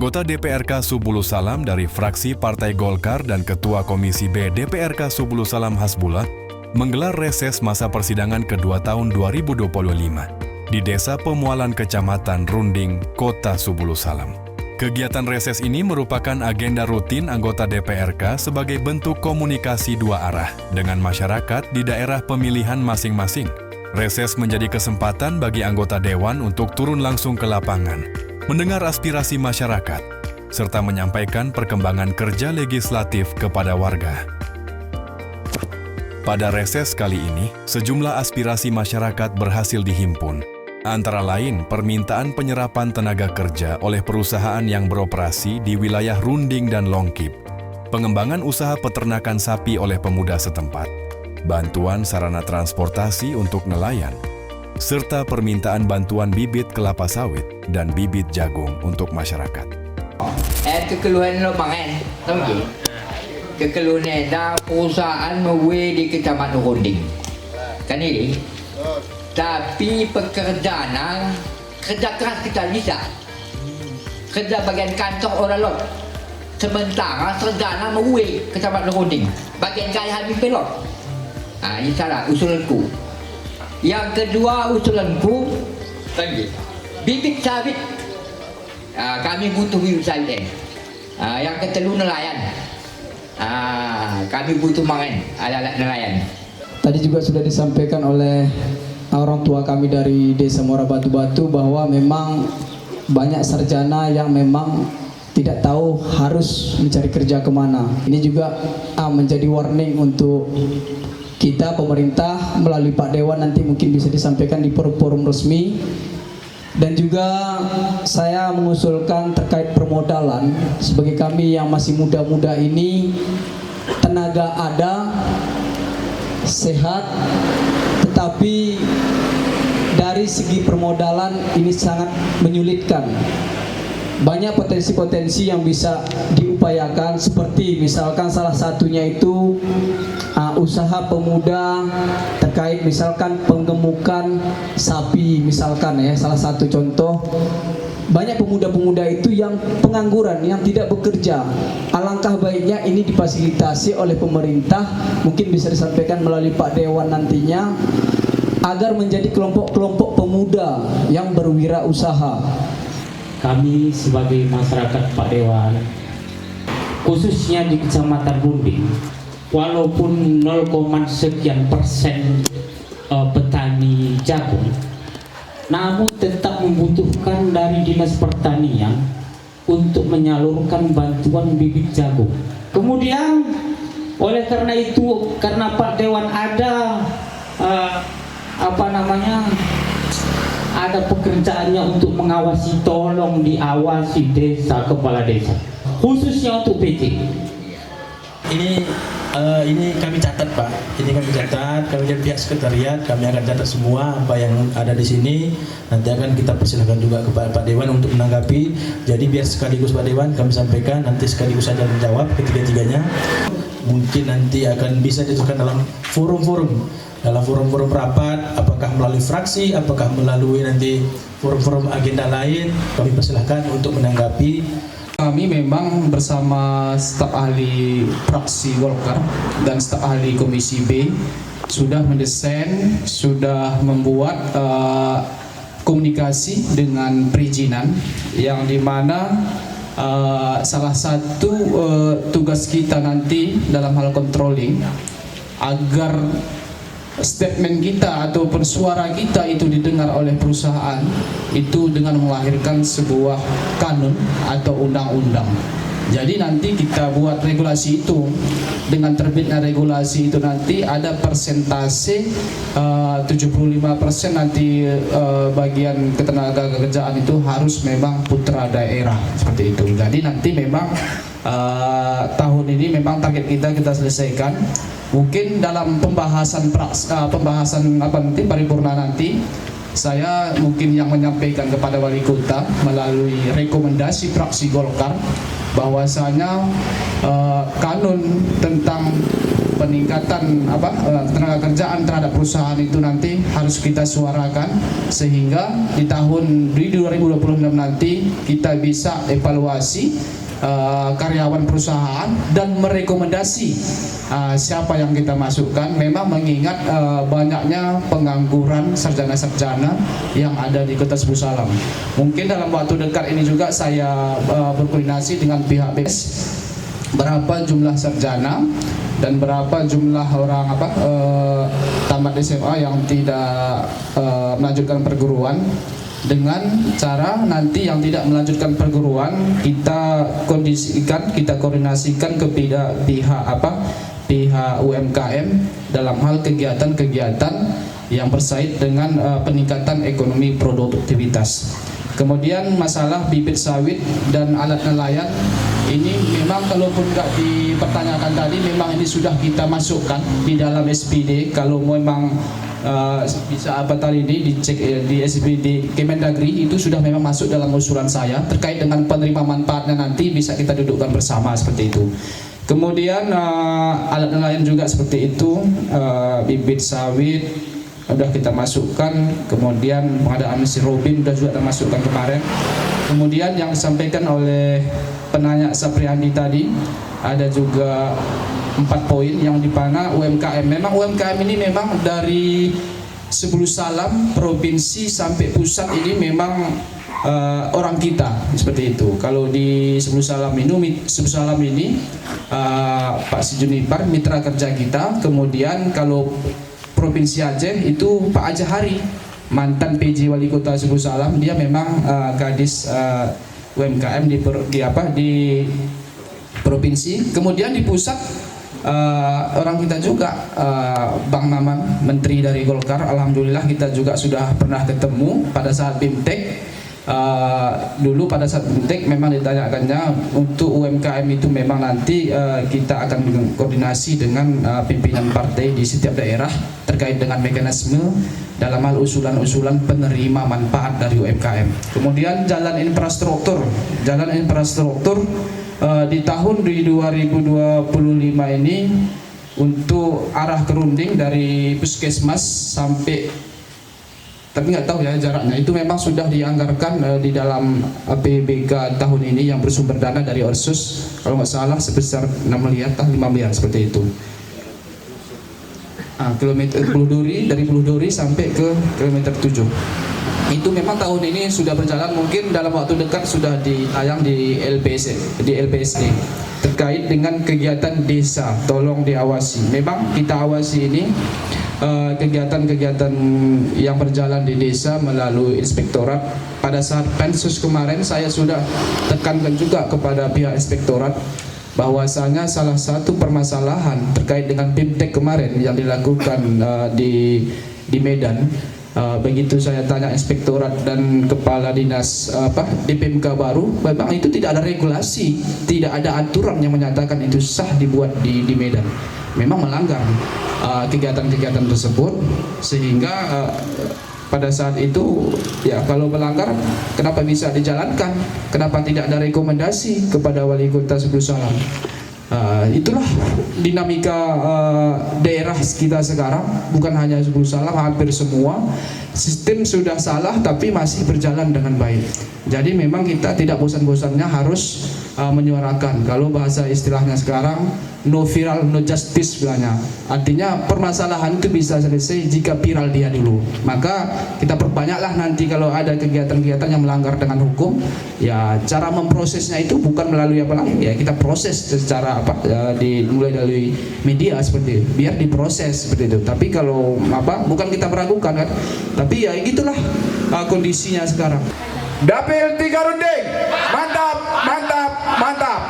Anggota DPRK Subulu Salam dari fraksi Partai Golkar dan Ketua Komisi B DPRK Subulu Salam Hasbullah menggelar reses masa persidangan kedua tahun 2025 di Desa Pemualan Kecamatan Runding, Kota Subulu Salam. Kegiatan reses ini merupakan agenda rutin anggota DPRK sebagai bentuk komunikasi dua arah dengan masyarakat di daerah pemilihan masing-masing. Reses menjadi kesempatan bagi anggota dewan untuk turun langsung ke lapangan, mendengar aspirasi masyarakat, serta menyampaikan perkembangan kerja legislatif kepada warga. Pada reses kali ini, sejumlah aspirasi masyarakat berhasil dihimpun, antara lain permintaan penyerapan tenaga kerja oleh perusahaan yang beroperasi di wilayah Runding dan Longkip, pengembangan usaha peternakan sapi oleh pemuda setempat, bantuan sarana transportasi untuk nelayan, serta permintaan bantuan bibit kelapa sawit dan bibit jagung untuk masyarakat. Kekeluhan lo pangan, tahu tak? Kekeluhan dah perusahaan mewe di Kecamatan Runding, kan ini? Tapi pekerjaan kerja keras kita bisa, kerja bagian kantor orang lot. Sementara sarjana mewe Kecamatan Runding, bagian gaya habis pelot. Ini salah usulanku. Yang kedua usulanku, bibit sawit. Kami butuh bibit sawit. Yang ketelu nelayan. Kami butuh mangan alat-alat nelayan. Tadi juga sudah disampaikan oleh orang tua kami dari Desa Muara Batu-Batu bahwa memang banyak sarjana yang memang tidak tahu harus mencari kerja kemana. Ini juga menjadi warning untuk kita pemerintah melalui Pak Dewan, nanti mungkin bisa disampaikan di forum-forum resmi. Dan juga saya mengusulkan terkait permodalan, sebagai kami yang masih muda-muda ini, tenaga ada, sehat, tetapi dari segi permodalan ini sangat menyulitkan. Banyak potensi-potensi yang bisa diupayakan, seperti misalkan salah satunya itu usaha pemuda terkait misalkan penggemukan sapi, misalkan ya, salah satu contoh. Banyak pemuda-pemuda itu yang pengangguran, yang tidak bekerja. Alangkah baiknya ini difasilitasi oleh pemerintah, mungkin bisa disampaikan melalui Pak Dewan nantinya, agar menjadi kelompok-kelompok pemuda yang berwirausaha. Kami sebagai masyarakat Pak Dewan, khususnya di Kecamatan Runding, walaupun 0, sekian persen petani jagung, namun tetap membutuhkan dari Dinas Pertanian untuk menyalurkan bantuan bibit jagung. Kemudian oleh karena itu, karena Pak Dewan ada ada pekerjaannya untuk mengawasi, tolong diawasi desa, kepala desa, khususnya untuk PJ. Ini kami catat, Pak. Ini kami catat, kami dari pihak sekretariat, kami akan catat semua apa yang ada di sini. Nanti akan kita persilakan juga kepada Pak Dewan untuk menanggapi. Jadi biar sekaligus Pak Dewan kami sampaikan, nanti sekaligus saja menjawab ketiga-tiganya. Mungkin nanti akan bisa ditentukan dalam forum-forum rapat, apakah melalui fraksi, apakah melalui nanti forum-forum agenda lain. Kami persilahkan untuk menanggapi. Kami memang bersama staf ahli fraksi Golkar dan staf ahli Komisi B sudah mendesain, sudah membuat komunikasi dengan perizinan, yang dimana salah satu tugas kita nanti dalam hal controlling agar statement kita ataupun suara kita itu didengar oleh perusahaan itu dengan melahirkan sebuah kanun atau undang-undang. Jadi nanti kita buat regulasi itu, dengan terbitnya regulasi itu nanti ada persentase 75% nanti bagian ketenaga kerjaan itu harus memang putra daerah, seperti itu. Jadi nanti memang tahun ini memang target kita selesaikan. Mungkin dalam pembahasan nanti paripurna nanti, saya mungkin yang menyampaikan kepada wali kota melalui rekomendasi fraksi Golkar bahwasanya kanun tentang peningkatan tenaga kerjaan terhadap perusahaan itu nanti harus kita suarakan, sehingga di tahun 2026 nanti kita bisa evaluasi karyawan perusahaan dan merekomendasi siapa yang kita masukkan. Memang mengingat banyaknya pengangguran sarjana-sarjana yang ada di Kota Sebulu Salam. Mungkin dalam waktu dekat ini juga saya berkoordinasi dengan pihak BPS berapa jumlah sarjana dan berapa jumlah orang tamat SMA yang tidak melanjutkan perguruan, dengan cara nanti yang tidak melanjutkan perguruan kita kondisikan, kita koordinasikan ke pihak UMKM dalam hal kegiatan-kegiatan yang berkait dengan peningkatan ekonomi produktivitas. Kemudian masalah bibit sawit dan alat nelayan ini memang kalaupun nggak dipertanyakan tadi, memang ini sudah kita masukkan di dalam SPD. Kalau memang bisa tadi dicek di SPD Kemendagri, itu sudah memang masuk dalam usulan saya terkait dengan penerima manfaatnya, nanti bisa kita dudukkan bersama seperti itu. Kemudian alat nelayan juga seperti itu, bibit sawit sudah kita masukkan, kemudian pengadaan mesin robin sudah juga kita masukkan kemarin. Kemudian yang disampaikan oleh penanya Sapriandi tadi, ada juga 4 poin yang dipana UMKM. Memang UMKM ini memang dari Sebulu Salam, provinsi sampai pusat ini memang orang kita seperti itu. Kalau di Sebulu Salam ini Pak Sijunipar mitra kerja kita. Kemudian kalau Provinsi Aceh itu Pak Ajahari, mantan PJ Wali Kota Sebulu Salam, dia memang gadis UMKM di provinsi. Kemudian di pusat orang kita juga Bang Maman, menteri dari Golkar. Alhamdulillah kita juga sudah pernah ketemu pada saat BIMTEK. Dulu pada saat BIMTEK memang ditanyakannya untuk UMKM itu memang nanti kita akan koordinasi dengan pimpinan partai di setiap daerah terkait dengan mekanisme dalam hal usulan-usulan penerima manfaat dari UMKM. Kemudian jalan infrastruktur di tahun 2025 ini untuk arah Kerunding dari Puskesmas sampai, tapi nggak tahu ya jaraknya, itu memang sudah dianggarkan di dalam APBK tahun ini yang bersumber dana dari Orsus, kalau nggak salah sebesar 6 miliar atau 5 miliar seperti itu. Kilometer Pulau-Duri, dari Pulau-Duri sampai ke kilometer 7. Itu memang tahun ini sudah berjalan, mungkin dalam waktu dekat sudah ditayang di LPSD terkait dengan kegiatan desa, tolong diawasi. Memang kita awasi ini kegiatan-kegiatan yang berjalan di desa melalui inspektorat. Pada saat pensus kemarin saya sudah tekankan juga kepada pihak inspektorat bahwasanya salah satu permasalahan terkait dengan BIMTEK kemarin yang dilakukan di Medan, begitu saya tanya inspektorat dan kepala dinas DPMK baru, memang itu tidak ada regulasi, tidak ada aturan yang menyatakan itu sah dibuat di Medan. Memang melanggar kegiatan-kegiatan tersebut, sehingga pada saat itu ya kalau melanggar kenapa bisa dijalankan, kenapa tidak ada rekomendasi kepada Wali Kota Sebulu Salam. Itulah dinamika daerah kita sekarang, bukan hanya Sebulu Salam, hampir semua sistem sudah salah tapi masih berjalan dengan baik. Jadi memang kita tidak bosan-bosannya harus menyuarakan, kalau bahasa istilahnya sekarang no viral no justice bilangnya. Artinya permasalahan itu bisa selesai jika viral dia dulu. Maka kita perbanyaklah nanti kalau ada kegiatan-kegiatan yang melanggar dengan hukum, ya cara memprosesnya itu bukan melalui apa lagi, ya kita proses secara dimulai dari media seperti itu, biar diproses seperti itu. Tapi kalau bukan kita meragukan kan, tapi ya gitulah kondisinya sekarang. Dapil 3 Runding, mantap, mantap, mantap.